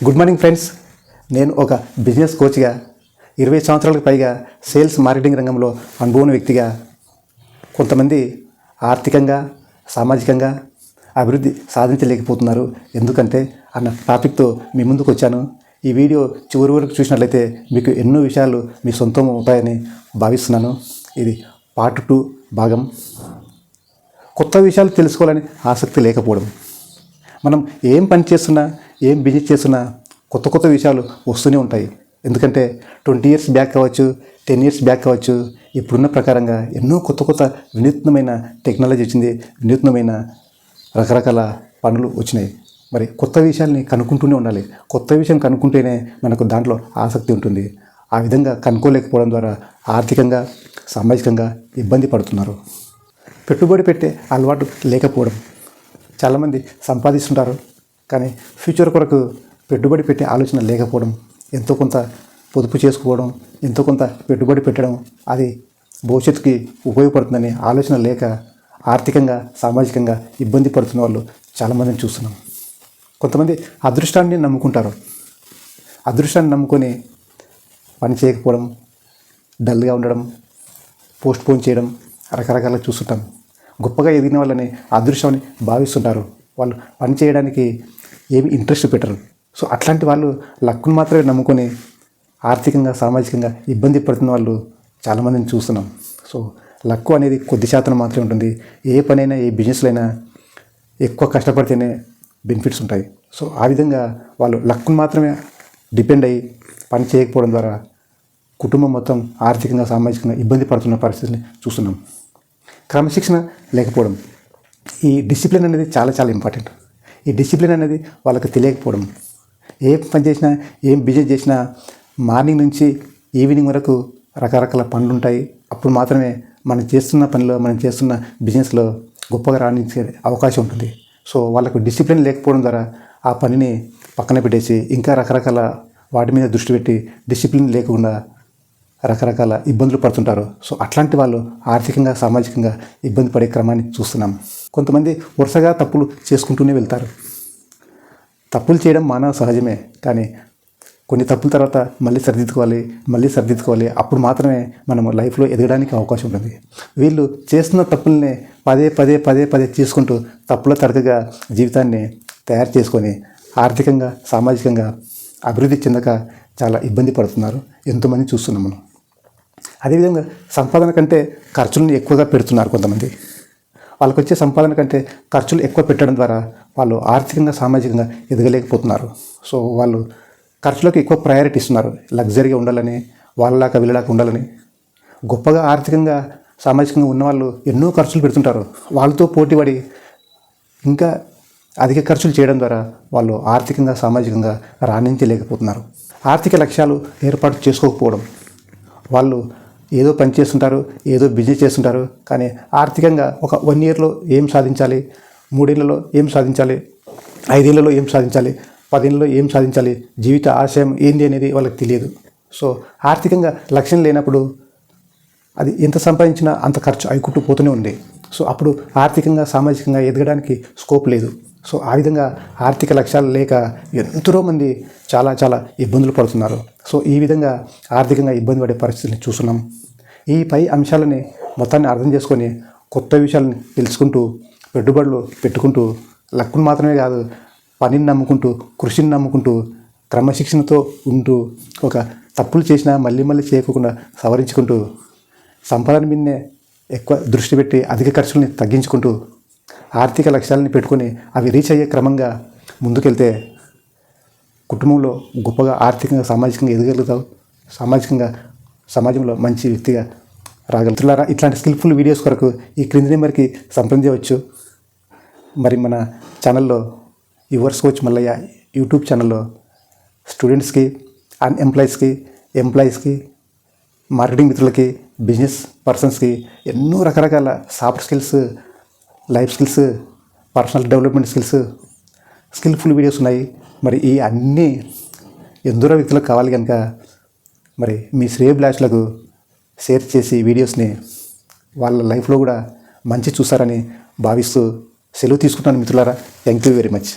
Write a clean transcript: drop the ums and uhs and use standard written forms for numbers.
Good morning friends. నేను ఒక business కోచ్గా 20 సంవత్సరాలకు పైగా సేల్స్ మార్కెటింగ్ రంగంలో అనుభవం వ్యక్తిగా కొంతమంది ఆర్థికంగా సామాజికంగా అభివృద్ధి సాధించలేకపోతున్నారు ఎందుకంటే అన్న టాపిక్తో మీ ముందుకు వచ్చాను. ఈ వీడియో చివరి వరకు చూసినట్లయితే మీకు ఎన్నో విషయాలు మీ సొంతం ఉంటాయని భావిస్తున్నాను. ఇది పార్ట్ 2 భాగం. కొత్త విషయాలు తెలుసుకోవాలని ఆసక్తి లేకపోవడం. మనం ఏం పని చేస్తున్నా ఏం బిజినెస్ చేస్తున్నా కొత్త విషయాలు వస్తూనే ఉంటాయి. ఎందుకంటే 20 ఇయర్స్ బ్యాక్ కావచ్చు, 10 ఇయర్స్ బ్యాక్ కావచ్చు, ఇప్పుడున్న ప్రకారంగా ఎన్నో కొత్త వినూత్నమైన టెక్నాలజీ వచ్చింది, వినూత్నమైన రకరకాల పనులు వచ్చినాయి. మరి కొత్త విషయాల్ని కనుక్కుంటూనే ఉండాలి. కొత్త విషయం కనుక్కుంటేనే మనకు దాంట్లో ఆసక్తి ఉంటుంది. ఆ విధంగా కనుక్కోలేకపోవడం ద్వారా ఆర్థికంగా సామాజికంగా ఇబ్బంది పడుతున్నారు. పెట్టుబడి పెట్టే అలవాటు లేకపోవడం. చాలామంది సంపాదిస్తుంటారు కానీ ఫ్యూచర్ కొరకు పెట్టుబడి పెట్టే ఆలోచన లేకపోవడం, ఎంతో కొంత పొదుపు చేసుకోవడం, ఎంతో కొంత పెట్టుబడి పెట్టడం, అది భవిష్యత్తుకి ఉపయోగపడుతుందని ఆలోచన లేక ఆర్థికంగా సామాజికంగా ఇబ్బంది పడుతున్న వాళ్ళు చాలామందిని చూస్తున్నాం. కొంతమంది అదృష్టాన్ని నమ్ముకుంటారు. అదృష్టాన్ని నమ్ముకొని పని చేయకపోవడం, డల్గా ఉండడం, పోస్ట్పోన్ చేయడం రకరకాల చూస్తుంటాం. గొప్పగా ఎదిగిన వాళ్ళని అదృష్టాన్ని భావిస్తుంటారు. వాళ్ళు పని చేయడానికి ఏమి ఇంట్రెస్ట్ పెట్టరు. సో అట్లాంటి వాళ్ళు లక్కును మాత్రమే నమ్ముకొని ఆర్థికంగా సామాజికంగా ఇబ్బంది పడుతున్న వాళ్ళు చాలామందిని చూస్తున్నాం. సో లక్కు అనేది కొద్ది శాతం మాత్రమే ఉంటుంది. ఏ పనైనా ఏ బిజినెస్లో అయినా ఎక్కువ కష్టపడితేనే బెనిఫిట్స్ ఉంటాయి. సో ఆ విధంగా వాళ్ళు లక్కును మాత్రమే డిపెండ్ అయ్యి పని చేయకపోవడం ద్వారా కుటుంబం మొత్తం ఆర్థికంగా సామాజికంగా ఇబ్బంది పడుతున్న పరిస్థితిని చూస్తున్నాం. క్రమశిక్షణ లేకపోవడం. ఈ డిసిప్లిన్ అనేది చాలా ఇంపార్టెంట్. ఈ డిసిప్లిన్ అనేది వాళ్ళకి తెలియకపోవడం. ఏ పని చేసినా ఏం బిజినెస్ చేసినా మార్నింగ్ నుంచి ఈవినింగ్ వరకు రకరకాల పనులు ఉంటాయి. అప్పుడు మాత్రమే మనం చేస్తున్న పనిలో మనం చేస్తున్న బిజినెస్లో గొప్పగా రాణించే అవకాశం ఉంటుంది. సో వాళ్ళకు డిసిప్లిన్ లేకపోవడం ద్వారా ఆ పనిని పక్కన పెట్టేసి ఇంకా రకరకాల వాటి మీద దృష్టి పెట్టి డిసిప్లిన్ లేకుండా రకరకాల ఇబ్బందులు పడుతుంటారు. సో అట్లాంటి వాళ్ళు ఆర్థికంగా సామాజికంగా ఇబ్బంది పడే క్రమాన్ని చూస్తున్నాం. కొంతమంది వరుసగా తప్పులు చేసుకుంటూనే వెళ్తారు. తప్పులు చేయడం మానవ సహజమే, కానీ కొన్ని తప్పుల తర్వాత మళ్ళీ సరిదిద్దుకోవాలి. అప్పుడు మాత్రమే మనం లైఫ్లో ఎదగడానికి అవకాశం ఉంటుంది. వీళ్ళు చేస్తున్న తప్పుల్ని పదే చేసుకుంటూ తప్పుల తడకగా జీవితాన్ని తయారు చేసుకొని ఆర్థికంగా సామాజికంగా అభివృద్ధి చెందక చాలా ఇబ్బంది పడుతున్నారు. ఎంతోమంది చూస్తున్నాం మనం. అదేవిధంగా సంపాదన కంటే ఖర్చులను ఎక్కువగా పెడుతున్నారు కొంతమంది. వాళ్ళకు వచ్చే సంపాదన కంటే ఖర్చులు ఎక్కువ పెట్టడం ద్వారా వాళ్ళు ఆర్థికంగా సామాజికంగా ఎదగలేకపోతున్నారు. సో వాళ్ళు ఖర్చులకు ఎక్కువ ప్రయారిటీ ఇస్తున్నారు. లగ్జరీగా ఉండాలని, వాళ్ళలాగా వీళ్ళలాగా ఉండాలని. గొప్పగా ఆర్థికంగా సామాజికంగా ఉన్నవాళ్ళు ఎన్నో ఖర్చులు పెడుతుంటారు. వాళ్ళతో పోటీపడి ఇంకా అధిక ఖర్చులు చేయడం ద్వారా వాళ్ళు ఆర్థికంగా సామాజికంగా రాణించలేకపోతున్నారు. ఆర్థిక లక్ష్యాలు ఏర్పాటు చేసుకోకపోవడం. వాళ్ళు ఏదో పని చేస్తుంటారు, ఏదో బిజినెస్ చేస్తుంటారు, కానీ ఆర్థికంగా ఒక 1 ఇయర్లో ఏం సాధించాలి, 3 ఏళ్లలో ఏం సాధించాలి, 5 ఏళ్లలో ఏం సాధించాలి, 10 ఏళ్లలో ఏం సాధించాలి, జీవిత ఆశయం ఏంది అనేది వాళ్ళకి తెలియదు. సో ఆర్థికంగా లక్ష్యం లేనప్పుడు అది ఎంత సంపాదించినా అంత ఖర్చు అయికుంటూ పోతూనే ఉంది. సో అప్పుడు ఆర్థికంగా సామాజికంగా ఎదగడానికి స్కోప్ లేదు. సో ఆ విధంగా ఆర్థిక లక్ష్యాలు లేక ఎంతో మంది చాలా ఇబ్బందులు పడుతున్నారు. సో ఈ విధంగా ఆర్థికంగా ఇబ్బంది పడే పరిస్థితిని చూస్తున్నాం. ఈ పై అంశాలని మొత్తాన్ని అర్థం చేసుకొని కొత్త విషయాలను తెలుసుకుంటూ పెట్టుబడులు పెట్టుకుంటూ లక్కును మాత్రమే కాదు, పనిని నమ్ముకుంటూ కృషిని నమ్ముకుంటూ క్రమశిక్షణతో ఉంటూ ఒక తప్పులు చేసినా మళ్ళీ చేయకుండా సవరించుకుంటూ సంపాదన మీదనే ఎక్కువ దృష్టి పెట్టి అధిక ఖర్చుల్ని తగ్గించుకుంటూ ఆర్థిక లక్ష్యాలని పెట్టుకొని అవి రీచ్ అయ్యే క్రమంగా ముందుకెళ్తే కుటుంబంలో గొప్పగా ఆర్థికంగా సామాజికంగా ఎదగలుగుతావు. సామాజికంగా సమాజంలో మంచి వ్యక్తిగా రాగలుగుతారా. ఇట్లాంటి స్కిల్ఫుల్ వీడియోస్ కొరకు ఈ క్రింది నెంబర్కి సంప్రదించవచ్చు. మరి మన ఛానల్లో యువర్స్ కోచ్ మల్లయ్య యూట్యూబ్ ఛానల్లో స్టూడెంట్స్కి, అన్ఎంప్లాయీస్కి, ఎంప్లాయీస్కి, మార్కెటింగ్ మిత్రులకి, బిజినెస్ పర్సన్స్కి ఎన్నో రకరకాల soft skills, life skills, personal development skilful videos ఉన్నాయి. మరి ఈ అన్నీ ఎందరో వ్యక్తులకు కావాలి కనుక మరి మీ శ్రేయోభిలాషులకు షేర్ చేసి వీడియోస్ని వాళ్ళ లైఫ్లో కూడా మంచి చూస్తారని భావిస్తూ సెలవు తీసుకుంటాను మిత్రులారా. Thank you very much.